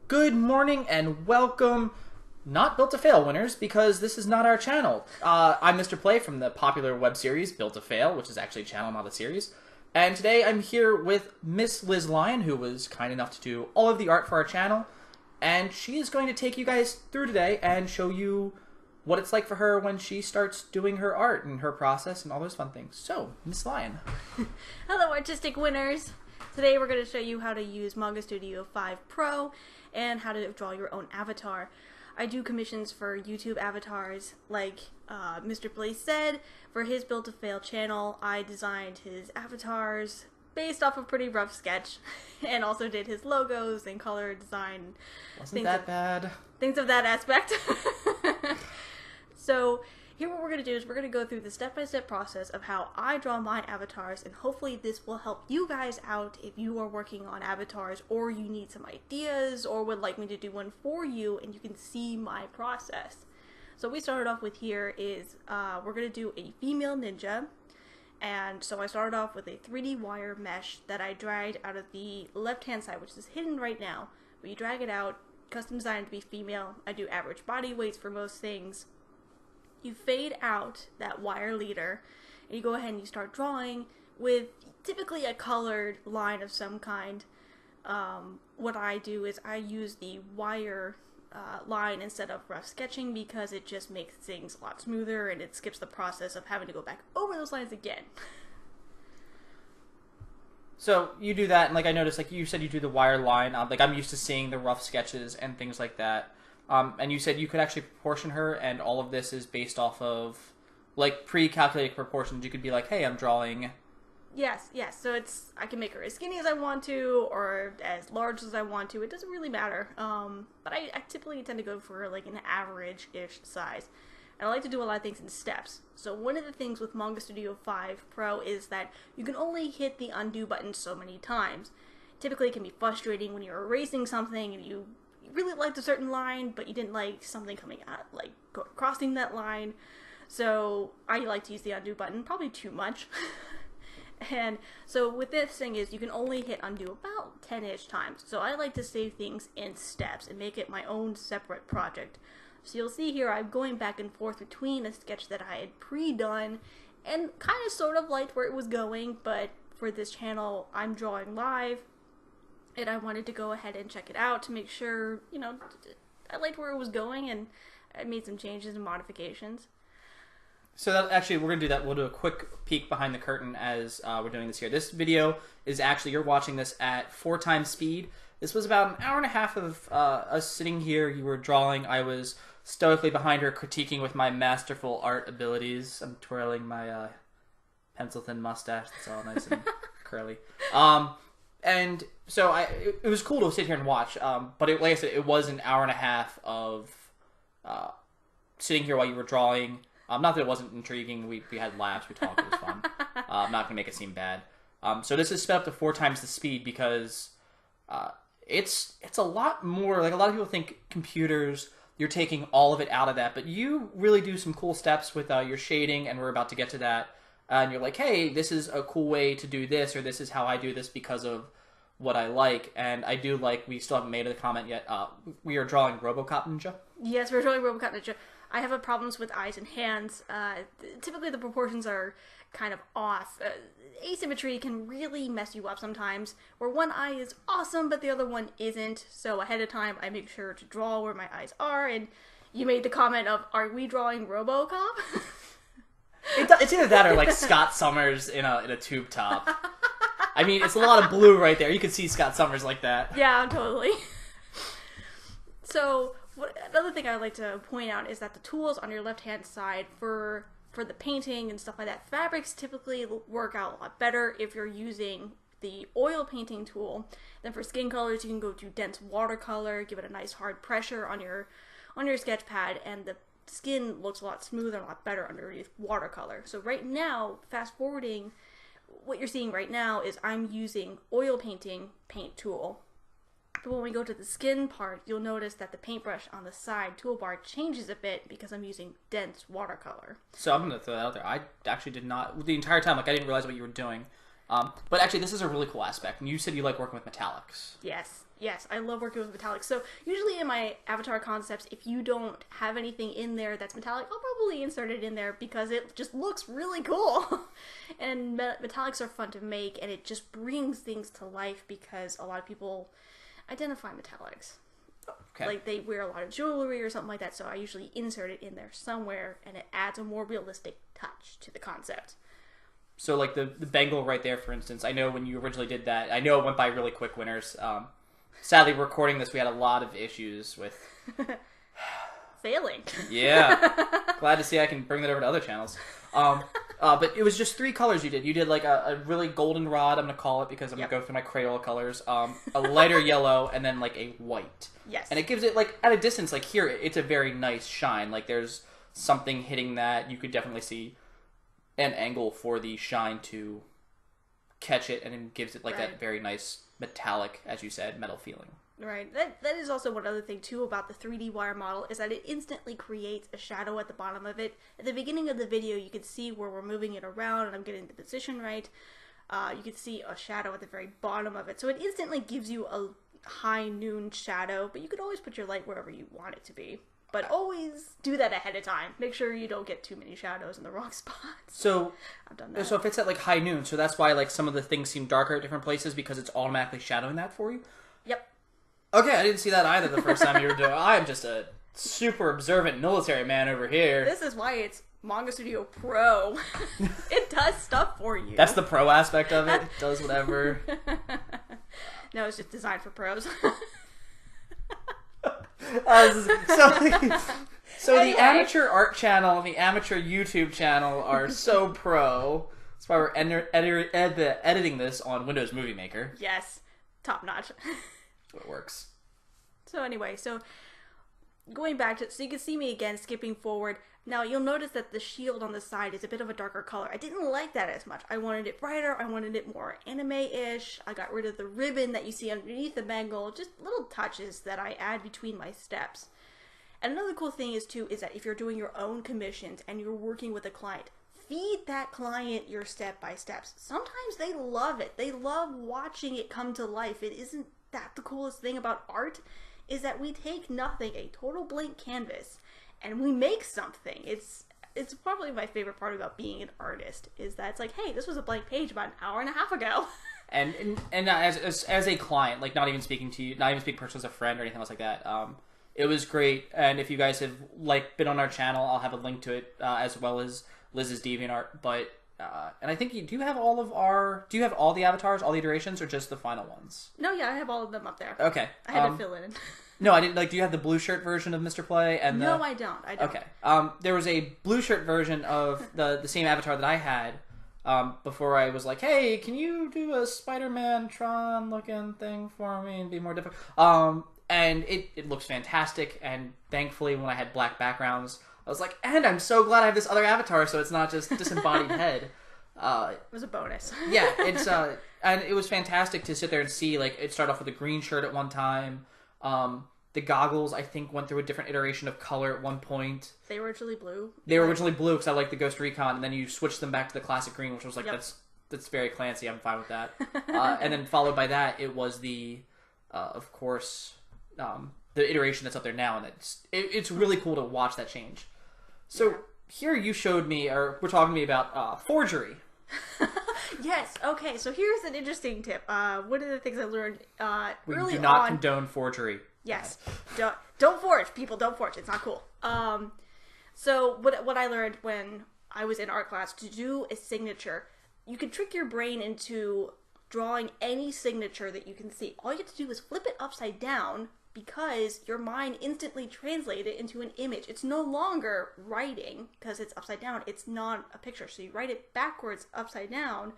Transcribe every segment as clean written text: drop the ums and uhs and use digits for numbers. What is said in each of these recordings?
Good morning and welcome, not Built to Fail winners, because this is not our channel. I'm Mr. Play from the popular web series Built to Fail, which is actually a channel, not a series. And today I'm here with Miss Liz Lyon, who was kind enough to do all of the art for our channel. And she is going to take you guys through today and show you what it's like for her when she starts doing her art and her process and all those fun things. So, Miss Lyon. Hello, artistic winners! Today we're going to show you how to use Manga Studio 5 Pro and how to draw your own avatar. I do commissions for YouTube avatars, like Mr. Play said. For his Built to Fail channel, I designed his avatars based off a pretty rough sketch, and also did his logos and color design. Wasn't that bad? Things of that aspect. So here what we're going to do is we're going to go through the step-by-step process of how I draw my avatars, and hopefully this will help you guys out if you are working on avatars or you need some ideas or would like me to do one for you and you can see my process. So we started off with here is we're going to do a female ninja, and so I started off with a 3D wire mesh that I dragged out of the left-hand side, which is hidden right now, but you drag it out, custom designed to be female. I do average body weights for most things. You fade out that wire leader, and you go ahead and you start drawing with typically a colored line of some kind. What I do is I use the wire line instead of rough sketching because it just makes things a lot smoother and it skips the process of having to go back over those lines again. So you do that, and like I noticed, like you said, you do the wire line. Like I'm used to seeing the rough sketches and things like that. And you said you could actually proportion her, and all of this is based off of, like, pre-calculated proportions. You could be like, hey, I'm drawing... Yes. So I can make her as skinny as I want to, or as large as I want to. It doesn't really matter. But I typically tend to go for, like, an average-ish size. And I like to do a lot of things in steps. So one of the things with Manga Studio 5 Pro is that you can only hit the undo button so many times. Typically it can be frustrating when you're erasing something and you really liked a certain line, but you didn't like something coming out, like crossing that line. So I like to use the undo button, probably too much. And so with this thing is you can only hit undo about 10-ish times. So I like to save things in steps and make it my own separate project. So you'll see here I'm going back and forth between a sketch that I had pre-done and kind of sort of liked where it was going, but for this channel I'm drawing live. And I wanted to go ahead and check it out to make sure, you know, I liked where it was going, and I made some changes and modifications. So that, actually, we're going to do that. We'll do a quick peek behind the curtain as we're doing this here. This video is actually, you're watching this at 4 times speed. This was about an hour and a half of us sitting here. You were drawing. I was stoically behind her critiquing with my masterful art abilities. I'm twirling my pencil-thin mustache. It's all nice and curly. And so it was cool to sit here and watch, but like I said, it was an hour and a half of sitting here while you were drawing. Not that it wasn't intriguing. We had laughs, we talked, it was fun. I'm not going to make it seem bad. So this is sped up to 4 times the speed because it's a lot more, like a lot of people think computers, you're taking all of it out of that, but you really do some cool steps with your shading, and we're about to get to that. And you're like, hey, this is a cool way to do this, or this is how I do this because of what I like. And I do like, we still haven't made a comment yet, we are drawing RoboCop Ninja. Yes, we're drawing RoboCop Ninja. I have problems with eyes and hands. Typically the proportions are kind of off. Asymmetry can really mess you up sometimes, where one eye is awesome but the other one isn't. So ahead of time I make sure to draw where my eyes are, and you made the comment of, are we drawing RoboCop? It's either that or like Scott Summers in a tube top. I mean, it's a lot of blue right there. You can see Scott Summers like that. Yeah, totally. So another thing I'd like to point out is that the tools on your left-hand side for the painting and stuff like that, fabrics typically work out a lot better if you're using the oil painting tool. Then for skin colors, you can go to dense watercolor, give it a nice hard pressure on your sketch pad, and the skin looks a lot smoother and a lot better underneath watercolor. So right now, fast forwarding, what you're seeing right now is I'm using oil painting paint tool. But when we go to the skin part, you'll notice that the paintbrush on the side toolbar changes a bit because I'm using dense watercolor. So I'm going to throw that out there. I actually did not, the entire time, like I didn't realize what you were doing. But actually, this is a really cool aspect. And you said you like working with metallics. Yes, I love working with metallics. So usually in my avatar concepts, if you don't have anything in there that's metallic, I'll probably insert it in there because it just looks really cool. And metallics are fun to make, and it just brings things to life because a lot of people identify metallics. Okay. Like they wear a lot of jewelry or something like that, so I usually insert it in there somewhere, and it adds a more realistic touch to the concept. So like the bangle right there, for instance, I know when you originally did that, I know it went by really quick, Winners. Sadly, recording this, we had a lot of issues with... Failing. Yeah. Glad to see I can bring that over to other channels. But it was just 3 colors you did. You did like a really golden rod, I'm going to call it, because I'm going to go through my Crayola colors. A lighter yellow, and then like a white. Yes. And it gives it, like, at a distance, like here, it's a very nice shine. Like there's something hitting that. You could definitely see an angle for the shine to catch it, and it gives it like that very nice metallic, as you said, metal feeling. Right. That is also one other thing, too, about the 3D wire model, is that it instantly creates a shadow at the bottom of it. At the beginning of the video, you can see where we're moving it around, and I'm getting the position right. You can see a shadow at the very bottom of it. So it instantly gives you a high noon shadow, but you could always put your light wherever you want it to be. But always do that ahead of time. Make sure you don't get too many shadows in the wrong spots. So I've done that. So if it's at like high noon, so that's why like some of the things seem darker at different places, because it's automatically shadowing that for you? Yep. Okay, I didn't see that either the first time you were doing it. I'm just a super observant military man over here. This is why it's Manga Studio Pro. It does stuff for you. That's the pro aspect of it. It does whatever. No, it's just designed for pros. So anyway. The amateur art channel and the amateur YouTube channel are so pro. That's why we're editing this on Windows Movie Maker. Yes, top notch. It works. So anyway, going back to, so you can see me again skipping forward. Now you'll notice that the shield on the side is a bit of a darker color. I didn't like that as much. I wanted it brighter. I wanted it more anime-ish. I got rid of the ribbon that you see underneath the bangle. Just little touches that I add between my steps. And another cool thing is that if you're doing your own commissions and you're working with a client, feed that client your step-by-steps. Sometimes they love it. They love watching it come to life. It isn't that the coolest thing about art, is that we take nothing, a total blank canvas, and we make something. It's probably my favorite part about being an artist, is that it's like, hey, this was a blank page about an hour and a half ago. And as a client, like not even speaking to you, not even speaking personally as a friend or anything else like that, it was great. And if you guys have like been on our channel, I'll have a link to it, as well as Liz's DeviantArt. But and I think do you have all the avatars, all the iterations, or just the final ones? No, yeah, I have all of them up there. Okay. I had to fill in. No, I didn't. Like, do you have the blue shirt version of Mr. Play? And no, I don't. Okay. There was a blue shirt version of the same avatar that I had before I was like, hey, can you do a Spider-Man Tron looking thing for me and be more difficult? And it looks fantastic. And thankfully, when I had black backgrounds, I was like, and I'm so glad I have this other avatar, so it's not just disembodied head. It was a bonus. Yeah, it's and it was fantastic to sit there and see. Like, it started off with a green shirt at one time. The goggles, I think, went through a different iteration of color at one point. They were originally blue. They were originally blue because I liked the Ghost Recon, and then you switched them back to the classic green, which was like, that's very Clancy. I'm fine with that. And then followed by that, it was the, of course, the iteration that's up there now, and it's really cool to watch that change. So here you showed me, or we're talking to me about forgery. Yes. Okay. So here's an interesting tip. One of the things I learned we early do not on, condone forgery. Yes. Don't forge, people. Don't forge. It's not cool. So what I learned when I was in art class, to do a signature, you can trick your brain into drawing any signature that you can see. All you have to do is flip it upside down, because your mind instantly translates it into an image. It's no longer writing because it's upside down. It's not a picture. So you write it backwards, upside down,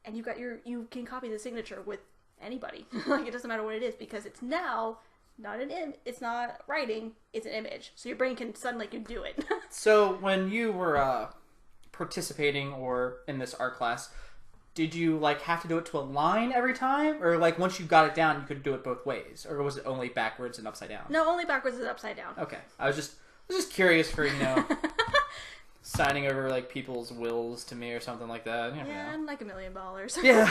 and you can copy the signature with anybody. Like, it doesn't matter what it is, because it's now not it's not writing, it's an image. So your brain can suddenly do it. So when you were participating or in this art class, did you like have to do it to a line every time, or like once you got it down, you could do it both ways, or was it only backwards and upside down? No, only backwards and upside down. Okay, I was just curious for signing over like people's wills to me or something like that. You never Yeah, know. and like $1 million. Yeah.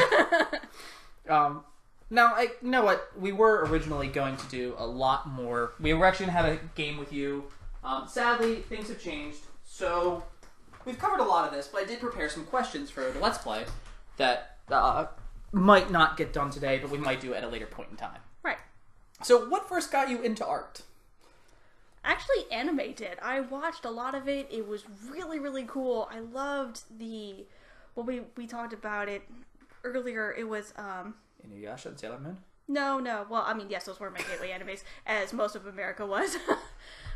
Now, you know what? We were originally going to do a lot more. We were actually going to have a game with you. Sadly, things have changed. So, we've covered a lot of this, but I did prepare some questions for the Let's Play that might not get done today, but we might do at a later point in time. Right. So, what first got you into art? Actually, anime did. I watched a lot of it. It was really, really cool. I loved the... Well, we talked about it earlier. It was... Inuyasha and Sailor Moon? No. Well, I mean, yes, those were my gateway animes, as most of America was.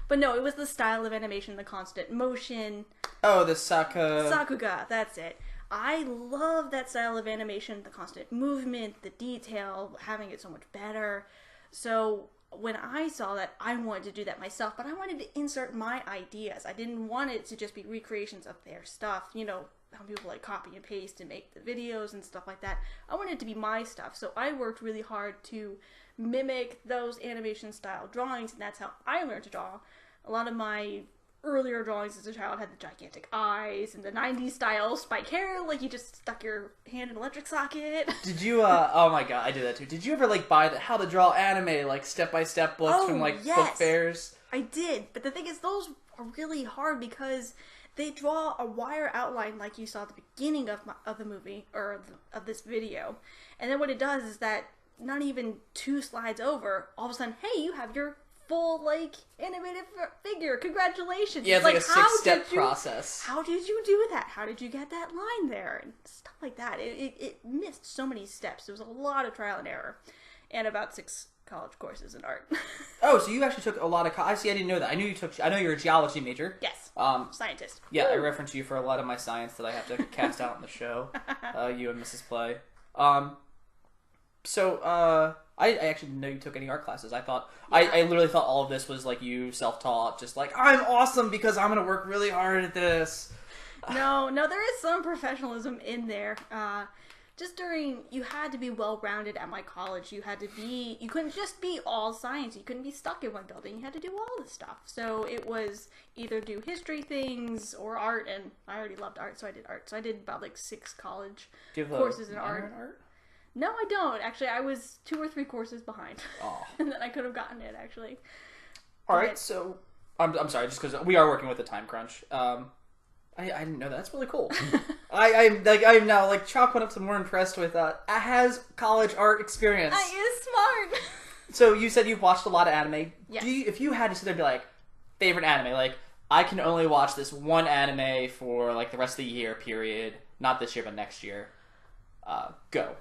But no, it was the style of animation, the constant motion. Oh, the Sakuga, that's it. I love that style of animation, the constant movement, the detail, having it so much better. So when I saw that, I wanted to do that myself, but I wanted to insert my ideas. I didn't want it to just be recreations of their stuff, you know, how people like copy and paste and make the videos and stuff like that. I wanted it to be my stuff, so I worked really hard to mimic those animation style drawings, and that's how I learned to draw. A lot of my earlier drawings as a child had the gigantic eyes and the 90s style spike hair, like you just stuck your hand in an electric socket. Did you, oh my god, I did that too. Did you ever, like, buy the How to Draw Anime, like, step-by-step books from, like, book fairs? I did, but the thing is, those are really hard because they draw a wire outline like you saw at the beginning of the movie, or of this video. And then what it does is that not even 2 slides over, all of a sudden, hey, you have your full, like, animated figure. Congratulations. Yeah, it's like a 6-step process. How did you do that? How did you get that line there? And stuff like that. It missed so many steps. There was a lot of trial and error. And about 6 college courses in art. Oh, so you actually took a lot of... I see, I didn't know that. I know you're a geology major. Yes. Scientist. Yeah, I reference you for a lot of my science that I have to cast out in the show. You and Mrs. Play. I actually didn't know you took any art classes. I thought... Yeah. I literally thought all of this was, like, you self-taught. Just like, I'm awesome because I'm going to work really hard at this. No, there is some professionalism in there. You had to be well-rounded at my college. You couldn't just be all science. You couldn't be stuck in one building. You had to do all this stuff. So it was either do history things or art, and I already loved art, so I did art. So I did about, like, 6 college courses in art. No, I don't. Actually, I was 2 or 3 courses behind. Oh. And then I could have gotten it, actually. Alright, so... I'm sorry, just because we are working with a time crunch. I didn't know that. That's really cool. I'm now, like, chalk went up to more impressed with, has college art experience. I is smart. So, you said you've watched a lot of anime. Yes. If you had to sit there and be like, favorite anime, like, I can only watch this one anime for, like, the rest of the year, period. Not this year, but next year. Go.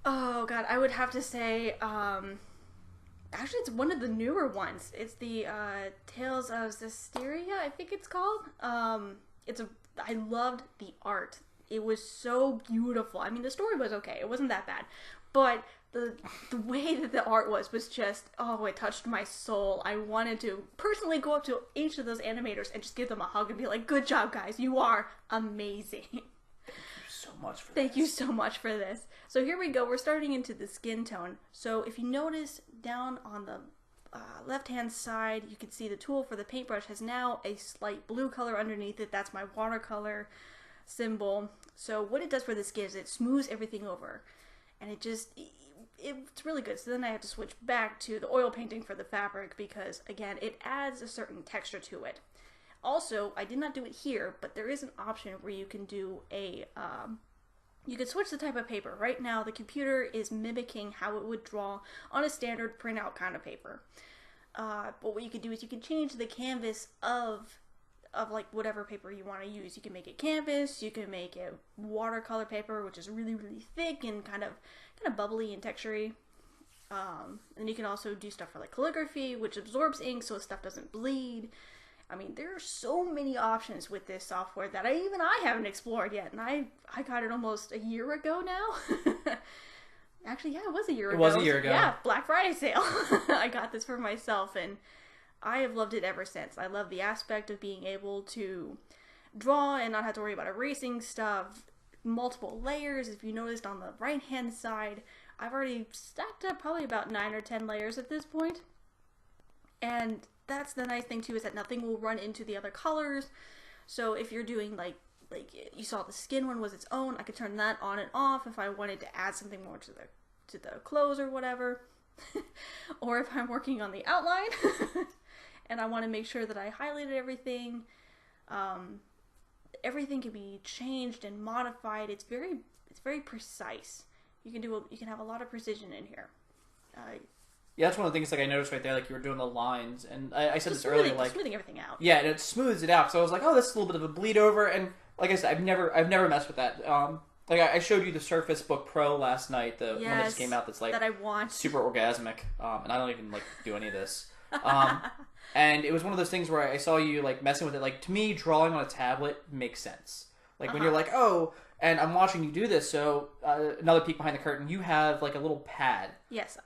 Oh, God. I would have to say, actually, it's one of the newer ones. It's the, Tales of Zestiria, I think it's called. I loved the art. It was so beautiful. I mean, the story was okay. It wasn't that bad. But the way that the art was just, oh, it touched my soul. I wanted to personally go up to each of those animators and just give them a hug and be like, good job, guys. You are amazing. Thank you so much for this. So here we go. We're starting into the skin tone. So if you notice down on the left-hand side, you can see the tool for the paintbrush has now a slight blue color underneath it. That's my watercolor symbol. So what it does for the skin is it smooths everything over. And it's really good. So then I have to switch back to the oil painting for the fabric because, again, it adds a certain texture to it. Also, I did not do it here, but there is an option where you can do you can switch the type of paper. Right now, the computer is mimicking how it would draw on a standard printout kind of paper. But what you can do is you can change the canvas of like whatever paper you want to use. You can make it canvas, you can make it watercolor paper, which is really, really thick and kind of bubbly and textury. And you can also do stuff for like calligraphy, which absorbs ink so stuff doesn't bleed. I mean, there are so many options with this software that I haven't explored yet, and I got it almost a year ago now. Actually, yeah, it was a year ago. It was a year ago. Yeah, Black Friday sale. I got this for myself, and I have loved it ever since. I love the aspect of being able to draw and not have to worry about erasing stuff. Multiple layers. If you noticed on the right-hand side, I've already stacked up probably about 9 or 10 layers at this point. And that's the nice thing too, is that nothing will run into the other colors. So if you're doing like you saw the skin one was its own, I could turn that on and off if I wanted to add something more to the clothes or whatever. Or if I'm working on the outline and I want to make sure that I highlighted everything, everything can be changed and modified. It's very precise. You can have a lot of precision in here. Yeah, that's one of the things like I noticed right there. Like you were doing the lines, and I said this earlier, like smoothing everything out. Yeah, and it smooths it out. So I was like, oh, this is a little bit of a bleed over, and like I said, I've never messed with that. Like I showed you the Surface Book Pro last night, the one that just came out that's like that I want. Super orgasmic, and I don't even like do any of this. And it was one of those things where I saw you like messing with it. Like to me, drawing on a tablet makes sense. Like when you're like, oh, and I'm watching you do this. So another peek behind the curtain, you have like a little pad. Yes.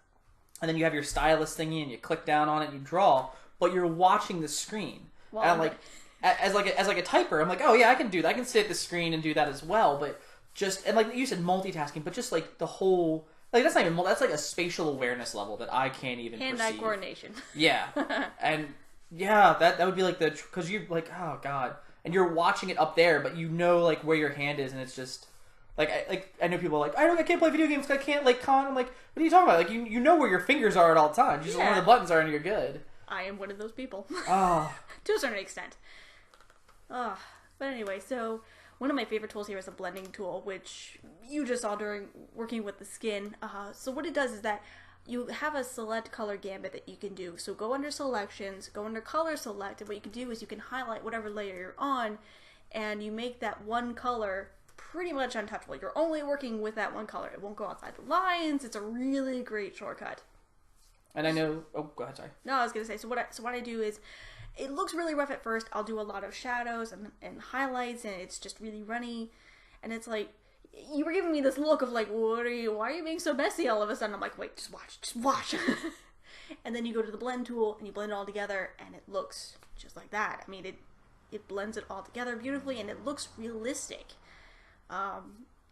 And then you have your stylus thingy, and you click down on it and you draw, but you're watching the screen. Well, and I'm like, as like a typer, I'm like, oh yeah, I can do that. I can sit at the screen and do that as well. But just and like you said, multitasking, but just like the whole like that's not even that's like a spatial awareness level that I can't even hand-eye coordination. Yeah, and yeah, that would be like because you're like, oh god, and you're watching it up there, but you know like where your hand is, and it's just. I know people are like, I can't play video games because I can't like con. I'm like, what are you talking about? Like you know where your fingers are at all times. Just where the buttons are and you're good. I am one of those people. Oh. To a certain extent. But anyway, so one of my favorite tools here is a blending tool, which you just saw during working with the skin. So what it does is that you have a select color gambit that you can do. So go under selections, go under color select, and what you can do is you can highlight whatever layer you're on, and you make that one color pretty much untouchable. You're only working with that one color. It won't go outside the lines. It's a really great shortcut. And I know... Oh, go ahead, sorry. No, I was going to say, so what I do is, it looks really rough at first. I'll do a lot of shadows and highlights, and it's just really runny. And it's like, you were giving me this look of like, why are you being so messy all of a sudden? I'm like, wait, just watch. And then you go to the blend tool, and you blend it all together, and it looks just like that. I mean, it blends it all together beautifully, and it looks realistic.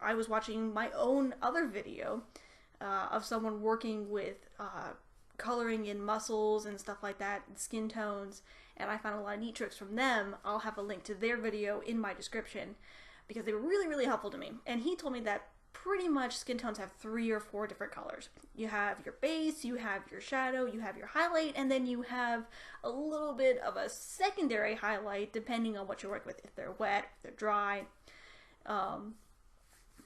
I was watching my own other video of someone working with coloring in muscles and stuff like that, and skin tones, and I found a lot of neat tricks from them. I'll have a link to their video in my description because they were really, really helpful to me. And he told me that pretty much skin tones have 3 or 4 different colors. You have your base, you have your shadow, you have your highlight, and then you have a little bit of a secondary highlight depending on what you're working with, if they're wet, if they're dry.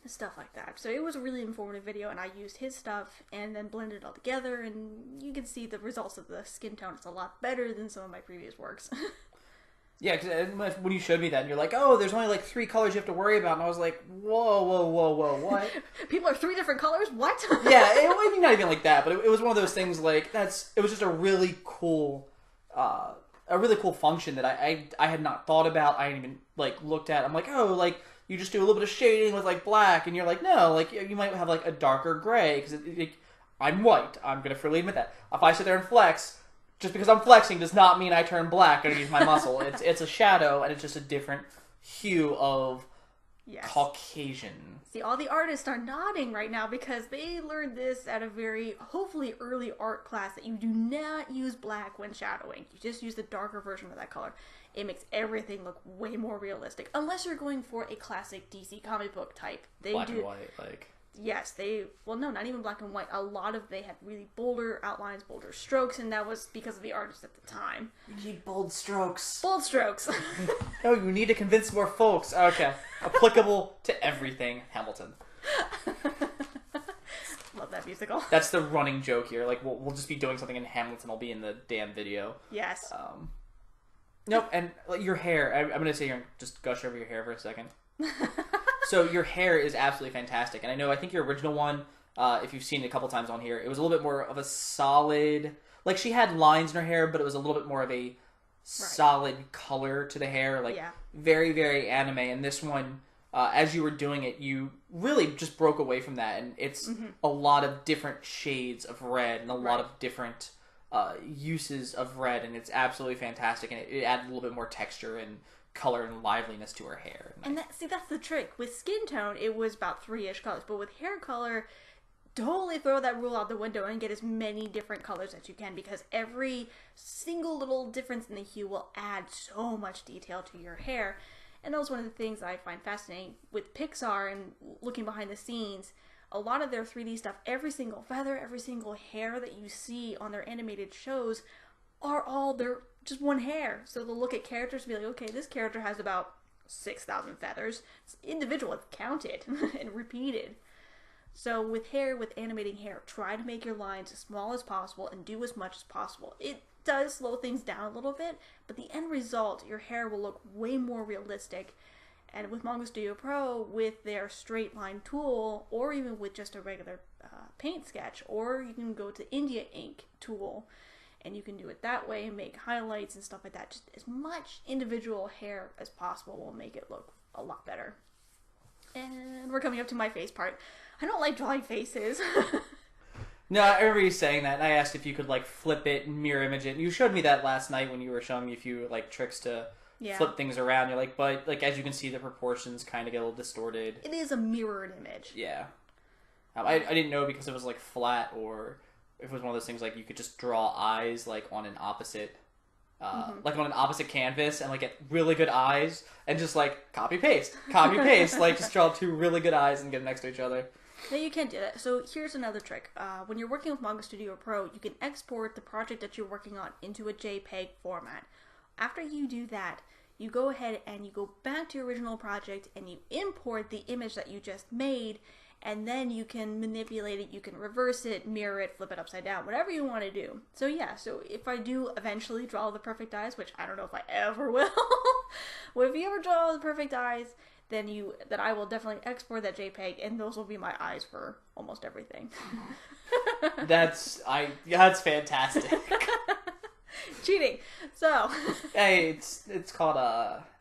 Stuff like that. So it was a really informative video, and I used his stuff and then blended it all together, and you can see the results of the skin tone. It's a lot better than some of my previous works. Yeah, because when you showed me that, and you're like, oh, there's only like 3 colors you have to worry about, and I was like, whoa, what? People are 3 different colors? What? Yeah, I mean, not even like that, but it was one of those things like, it was just a really cool function that I had not thought about, I hadn't even like looked at. I'm like, oh, like, you just do a little bit of shading with like black, and you're like, no, like you might have like a darker gray because I'm white. I'm gonna freely admit that. If I sit there and flex, just because I'm flexing does not mean I turn black underneath my muscle. It's a shadow, and it's just a different hue of Caucasian. See, all the artists are nodding right now because they learned this at a very hopefully early art class that you do not use black when shadowing. You just use the darker version of that color. It makes everything look way more realistic. Unless you're going for a classic DC comic book type. Black and white, like... Yes, well, no, not even black and white. They had really bolder outlines, bolder strokes, and that was because of the artist at the time. You need bold strokes. Bold strokes. No, you need to convince more folks. Okay. Applicable to everything, Hamilton. Love that musical. That's the running joke here. Like, we'll just be doing something in Hamilton. I'll be in the damn video. Yes. Nope, and your hair. I'm going to sit here and just gush over your hair for a second. So your hair is absolutely fantastic. And I think your original one, if you've seen it a couple times on here, it was a little bit more of a solid... Like, she had lines in her hair, but it was a little bit more of a solid color to the hair. Like, very, very anime. And this one, as you were doing it, you really just broke away from that. And it's a lot of different shades of red and a lot of different uses of red. And it's absolutely fantastic. And it added a little bit more texture and color and liveliness to her hair. And that's the trick. With skin tone, it was about 3-ish colors. But with hair color, totally throw that rule out the window and get as many different colors as you can, because every single little difference in the hue will add so much detail to your hair. And that was one of the things that I find fascinating with Pixar and looking behind the scenes. A lot of their 3D stuff, every single feather, every single hair that you see on their animated shows are all their just one hair. So they'll look at characters and be like, okay, this character has about 6,000 feathers. It's individual, it's counted and repeated. So with hair, with animating hair, try to make your lines as small as possible and do as much as possible. It does slow things down a little bit, but the end result, your hair will look way more realistic. And with Manga Studio Pro, with their straight line tool, or even with just a regular paint sketch, or you can go to India ink tool, and you can do it that way and make highlights and stuff like that. Just as much individual hair as possible will make it look a lot better. And we're coming up to my face part. I don't like drawing faces. No, I remember you saying that, and I asked if you could, like, flip it and mirror image it. And you showed me that last night when you were showing me a few, like, tricks to flip things around. You're like, but, like, as you can see, the proportions kind of get a little distorted. It is a mirrored image. Yeah. I didn't know because it was, like, flat, or if it was one of those things, like, you could just draw eyes, like, on an opposite... like on an opposite canvas and like get really good eyes and just like copy paste like just draw two really good eyes and get them next to each other. No, you can't do that. So here's another trick. When you're working with Manga Studio Pro, you can export the project that you're working on into a JPEG format. After you do that, you go ahead and you go back to your original project and you import the image that you just made, and then you can manipulate it, you can reverse it, mirror it, flip it upside down, whatever you want to do. So yeah, so if I do eventually draw the perfect eyes, which I don't know if I ever will, well, if you ever draw the perfect eyes, then I will definitely export that JPEG, and those will be my eyes for almost everything. That's fantastic. Cheating. So hey, it's called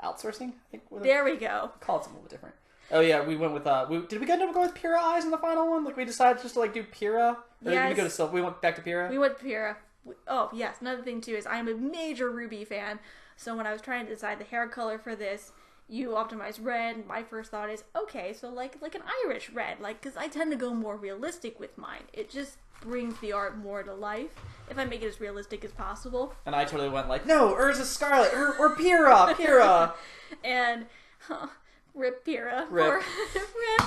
outsourcing, I think. There we go. Call it something a little bit different. Oh yeah, we went with did we end up going with Pyrrha eyes in the final one? Like we decided just to like do Pyrrha? Or yes. Did we go to Silver? We went back to Pyrrha? We went to Pyrrha. Oh yes, another thing too is I'm a major Ruby fan. So when I was trying to decide the hair color for this, you optimize red. My first thought is, okay, so like an Irish red, like, because I tend to go more realistic with mine. It just brings the art more to life if I make it as realistic as possible. And I totally went like, no, Urza Scarlet or Pyrrha. And rip Pyrrha. Rip. Rip.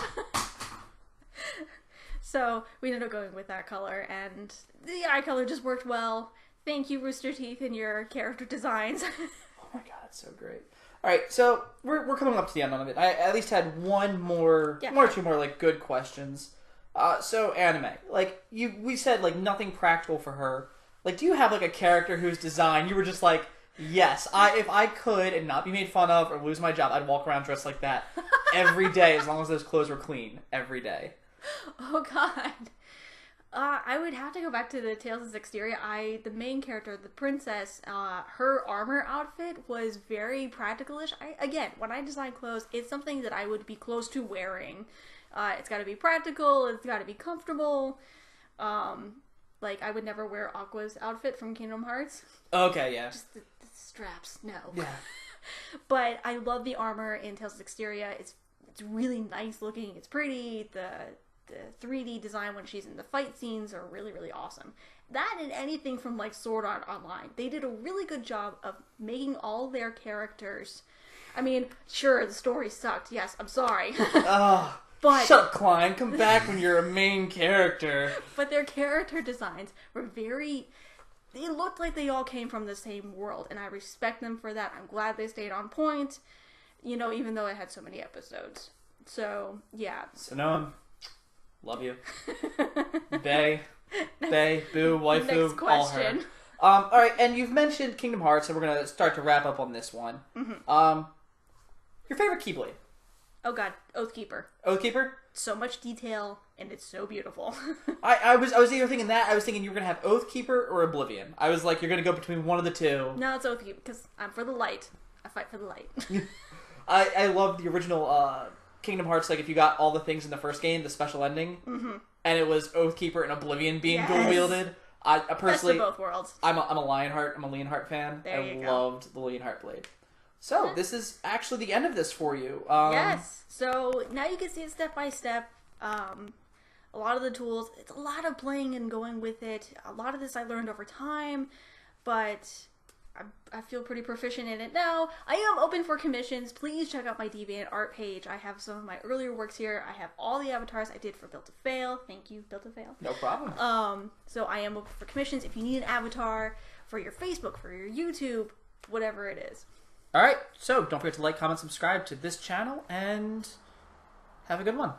So we ended up going with that color, and the eye color just worked well. Thank you, Rooster Teeth, and your character designs. Oh my god, that's so great. Alright, so we're coming up to the end of it. I at least had one or two more like good questions. So anime, like we said, like nothing practical for her. Like, do you have like a character whose design you were just like, yes, if I could and not be made fun of or lose my job, I'd walk around dressed like that every day as long as those clothes were clean every day. Oh god. I would have to go back to the Tales of Zexteria. The main character, the princess, her armor outfit was very practical-ish. Again, when I design clothes, it's something that I would be close to wearing. It's got to be practical. It's got to be comfortable. Like, I would never wear Aqua's outfit from Kingdom Hearts. Okay, yeah. Just the straps, no. Yeah. But I love the armor in Tales of Zexteria. It's really nice looking. It's pretty. The 3D design when she's in the fight scenes are really, really awesome. That and anything from like Sword Art Online. They did a really good job of making all their characters. I mean, sure, the story sucked. Yes, I'm sorry. But shut up, Klein. Come back when you're a main character. But their character designs were very... They looked like they all came from the same world, and I respect them for that. I'm glad they stayed on point, even though it had so many episodes. So, yeah. So, no, love you. Bae, boo, waifu, Next question. All her. Alright, and you've mentioned Kingdom Hearts, so we're going to start to wrap up on this one. Mm-hmm. Your favorite Keyblade? Oh god, Oathkeeper. Oathkeeper? So much detail, and it's so beautiful. I was either thinking that, I was thinking you were going to have Oathkeeper or Oblivion. I was like, you're going to go between one of the two. No, it's Oathkeeper, because I'm for the light. I fight for the light. I love the original Kingdom Hearts, like if you got all the things in the first game, the special ending, and it was Oathkeeper and Oblivion being dual-wielded. I personally... Best of both worlds. I'm a Lionheart. I'm a Leonheart fan. I loved the Leonheart blade. So, this is actually the end of this for you. Yes. So, now you can see it step by step. A lot of the tools, it's a lot of playing and going with it. A lot of this I learned over time, but I feel pretty proficient in it now. I am open for commissions. Please check out my DeviantArt page. I have some of my earlier works here. I have all the avatars I did for Built to Fail. Thank you, Built to Fail. No problem. So I am open for commissions if you need an avatar for your Facebook, for your YouTube, whatever it is. All right, so don't forget to like, comment, subscribe to this channel, and have a good one.